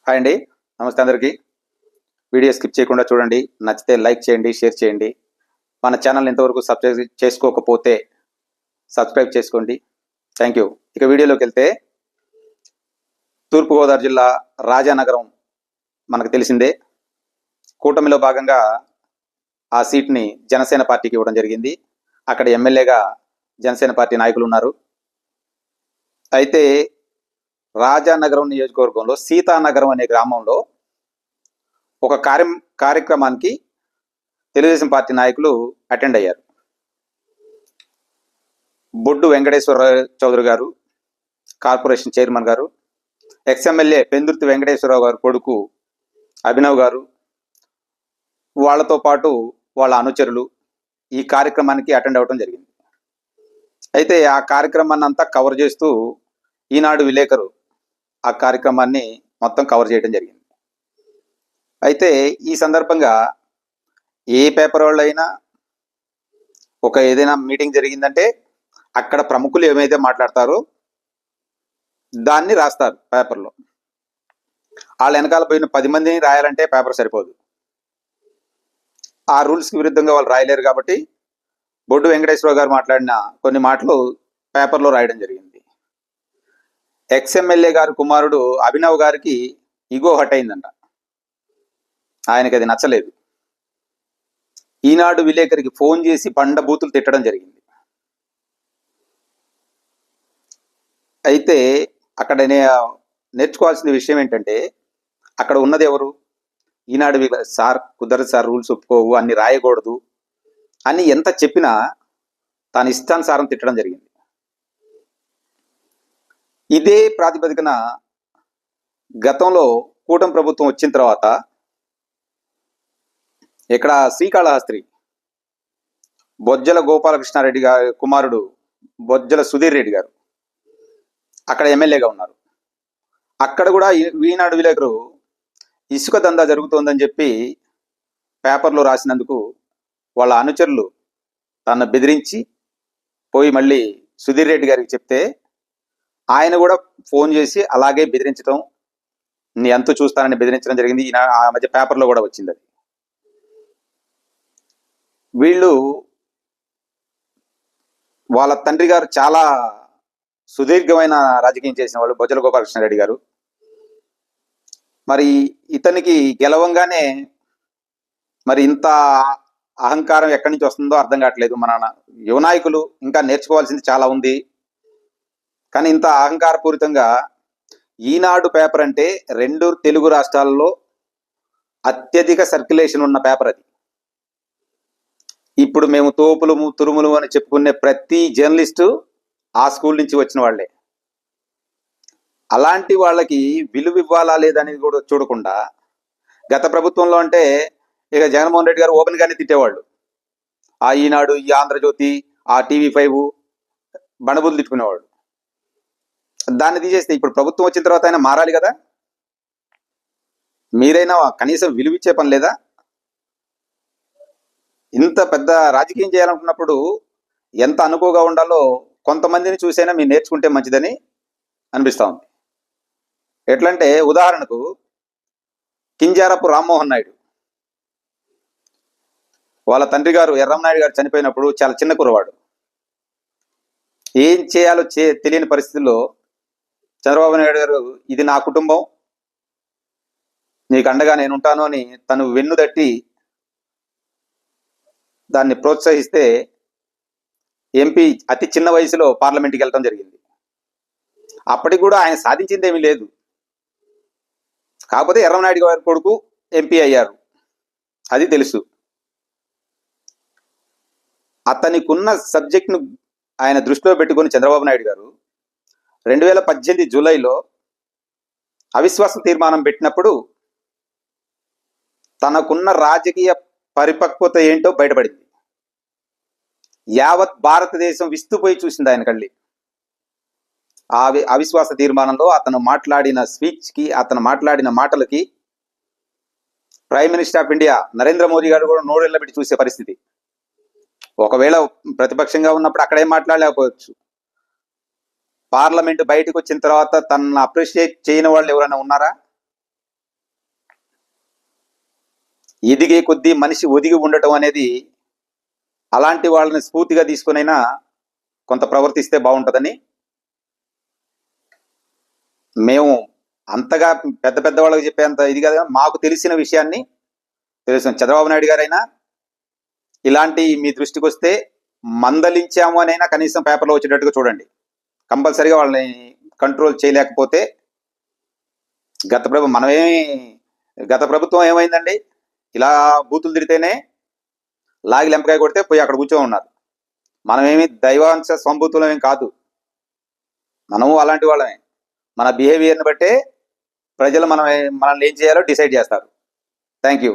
Hi అండి. నమస్తే అందరికీ. వీడియో స్కిప్ చేయకుండా చూడండి. నచ్చితే లైక్ చేయండి, షేర్ చేయండి. మన ఛానల్ ఇంతవరకు సబ్స్క్రైబ్ చేసుకోకపోతే సబ్స్క్రైబ్ చేసుకోండి. Thank you. ఇక వీడియోలోకి వెళ్తే, తూర్పుగోదావరి జిల్లా రాజానగరం మనకు తెలిసిందే. కూటమిలో భాగంగా ఆ సీట్ని జనసేన పార్టీకి ఇవ్వడం జరిగింది. అక్కడ ఎమ్మెల్యేగా జనసేన పార్టీ నాయకులు ఉన్నారు. అయితే రాజానగరం నియోజకవర్గంలో సీతానగరం అనే గ్రామంలో ఒక కార్యక్రమానికి తెలుగుదేశం పార్టీ నాయకులు అటెండ్ అయ్యారు. బొడ్డు వెంకటేశ్వర చౌదరి గారు, కార్పొరేషన్ చైర్మన్ గారు, ఎక్స్ఎమ్మెల్యే పెందుర్తి వెంకటేశ్వరరావు గారు కొడుకు అభినవ్ గారు, వాళ్లతో పాటు వాళ్ళ అనుచరులు ఈ కార్యక్రమానికి అటెండ్ అవ్వడం జరిగింది. అయితే ఆ కార్యక్రమాన్ని అంతా కవర్ చేస్తూ ఈనాడు విలేకరు ఆ కార్యక్రమాన్ని మొత్తం కవర్ చేయడం జరిగింది. అయితే ఈ సందర్భంగా ఏ పేపర్ వాళ్ళు అయినా ఏదైనా మీటింగ్ జరిగిందంటే అక్కడ ప్రముఖులు ఏమైతే మాట్లాడతారో దాన్ని రాస్తారు పేపర్లో. వాళ్ళ వెనకాల పోయిన 10 మందిని రాయాలంటే పేపర్ సరిపోదు. ఆ రూల్స్కి విరుద్ధంగా వాళ్ళు రాయలేరు. కాబట్టి బొడ్డు వెంకటేశ్వరరావు గారు మాట్లాడిన కొన్ని మాటలు పేపర్లో రాయడం జరిగింది. ఎక్స్ఎమ్మెల్యే గారు కుమారుడు అభినవ్ గారికి ఇగో హట్ అయిందంట. ఆయనకి అది నచ్చలేదు. ఈనాడు విలేకరికి ఫోన్ చేసి బండ బూతులు తిట్టడం జరిగింది. అయితే అక్కడ నేర్చుకోవాల్సిన విషయం ఏంటంటే, అక్కడ ఉన్నది ఎవరు? ఈనాడు సార్ కుదరదు సార్, రూల్స్ ఒప్పుకోవు, అన్ని రాయకూడదు అని ఎంత చెప్పినా తాను ఇష్టానుసారం తిట్టడం జరిగింది. ఇదే ప్రాతిపదికన గతంలో కూటమి ప్రభుత్వం వచ్చిన తర్వాత ఇక్కడ శ్రీకాళహస్తి బొజ్జల గోపాలకృష్ణారెడ్డి గారి కుమారుడు బొజ్జల సుధీర్ రెడ్డి గారు అక్కడ ఎమ్మెల్యేగా ఉన్నారు. అక్కడ కూడా ఈనాడు విలేకరు ఇసుక దందా జరుగుతోందని చెప్పి పేపర్లో రాసినందుకు వాళ్ళ అనుచరులు తనను బెదిరించి పోయి మళ్ళీ సుధీర్ రెడ్డి గారికి చెప్తే ఆయన కూడా ఫోన్ చేసి అలాగే బెదిరించడం, నీ అంతు చూస్తానని బెదిరించడం జరిగింది. ఆ మధ్య పేపర్లో కూడా వచ్చింది అది. వీళ్ళు వాళ్ళ తండ్రి గారు చాలా సుదీర్ఘమైన రాజకీయం చేసిన వాళ్ళు బొజ్జల గోపాలకృష్ణారెడ్డి గారు. మరి ఇతనికి గెలవంగానే మరి ఇంత అహంకారం ఎక్కడి నుంచి వస్తుందో అర్థం కావట్లేదు. మన యువ నాయకులు ఇంకా నేర్చుకోవాల్సింది చాలా ఉంది. కానీ ఇంత అహంకారపూరితంగా ఈనాడు పేపర్ అంటే 2 తెలుగు రాష్ట్రాల్లో అత్యధిక సర్క్యులేషన్ ఉన్న పేపర్ అది. ఇప్పుడు మేము తోపులు తురుములు అని చెప్పుకునే ప్రతి జర్నలిస్టు ఆ స్కూల్ నుంచి వచ్చిన వాళ్లే. అలాంటి వాళ్ళకి విలువ ఇవ్వాలా లేదనేది కూడా చూడకుండా గత ప్రభుత్వంలో అంటే ఇక జగన్మోహన్ రెడ్డి గారు ఓపెన్ గానే తిట్టేవాళ్ళు. ఆ ఈనాడు, ఈ ఆంధ్రజ్యోతి, ఆ టీవీ5 బండబుద్ధులు తిట్టుకునేవాళ్ళు. దాన్ని తీసేస్తే ఇప్పుడు ప్రభుత్వం వచ్చిన తర్వాత అయినా మారాలి కదా. మీరైనా కనీసం విలువిచ్చే పని లేదా? ఇంత పెద్ద రాజకీయం చేయాలనుకున్నప్పుడు ఎంత అనుకువగా ఉండాలో కొంతమందిని చూసైనా మీరు నేర్చుకుంటే మంచిదని అనిపిస్తూ ఉంది. ఎట్లంటే ఉదాహరణకు కింజారపు రామ్మోహన్ నాయుడు వాళ్ళ తండ్రి గారు ఎర్రంనాయుడు గారు చనిపోయినప్పుడు చాలా చిన్న కురవాడు. ఏం చేయాలో తెలియని పరిస్థితుల్లో చంద్రబాబు నాయుడు గారు ఇది నా కుటుంబం, నీకు అండగా నేను ఉంటాను అని తను వెన్ను తట్టి దాన్ని ప్రోత్సహిస్తే ఎంపీ అతి చిన్న వయసులో పార్లమెంట్కి వెళ్ళడం జరిగింది. అప్పటికి కూడా ఆయన సాధించింది ఏమీ లేదు. కాకపోతే ఎర్రంనాయుడు గారి కొడుకు ఎంపీ అయ్యారు, అది తెలుసు. అతనికున్న సబ్జెక్ట్ను ఆయన దృష్టిలో పెట్టుకుని చంద్రబాబు నాయుడు గారు 2018 జూలైలో అవిశ్వాస తీర్మానం పెట్టినప్పుడు తనకున్న రాజకీయ పరిపక్వత ఏంటో బయటపడింది. యావత్ భారతదేశం విస్తుపోయి చూసింది ఆయన కళ్ళి. ఆ అవిశ్వాస తీర్మానంలో అతను మాట్లాడిన స్పీచ్కి, అతను మాట్లాడిన మాటలకి prime minister of India Narendra Modi గారు కూడా నోరెళ్ళ పెట్టి చూసే పరిస్థితి. ఒకవేళ ప్రతిపక్షంగా ఉన్నప్పుడు అక్కడేం మాట్లాడలేకపోవచ్చు. పార్లమెంట్ బయటకు వచ్చిన తర్వాత తనను అప్రిషియేట్ చేయని వాళ్ళు ఎవరైనా ఉన్నారా? ఎదిగే కొద్దీ మనిషి ఒదిగి ఉండటం అనేది అలాంటి వాళ్ళని స్ఫూర్తిగా తీసుకునైనా కొంత ప్రవర్తిస్తే బాగుంటుందని మేము అంతగా పెద్ద పెద్ద వాళ్ళకి చెప్పేంత ఇది కాదు, మాకు తెలిసిన విషయాన్ని తెలుసు. చంద్రబాబు నాయుడు గారైనా ఇలాంటి మీ దృష్టికి వస్తే మందలించాము అనైనా కనీసం పేపర్లో వచ్చేటట్టుగా చూడండి. కంపల్సరీగా వాళ్ళని కంట్రోల్ చేయలేకపోతే గత ప్రభుత్వం ఏమైందండి, ఇలా బూతులు తిడితేనే లాగి లెంపకాయ కొడితే పోయి అక్కడ కూర్చో ఉన్నారు. మనమేమి దైవాంశ సంభూతులం ఏం కాదు, మనము అలాంటి వాళ్ళమే. మన బిహేవియర్ని బట్టే ప్రజలు మనల్ని ఏం చేయాలో డిసైడ్ చేస్తారు. Thank you.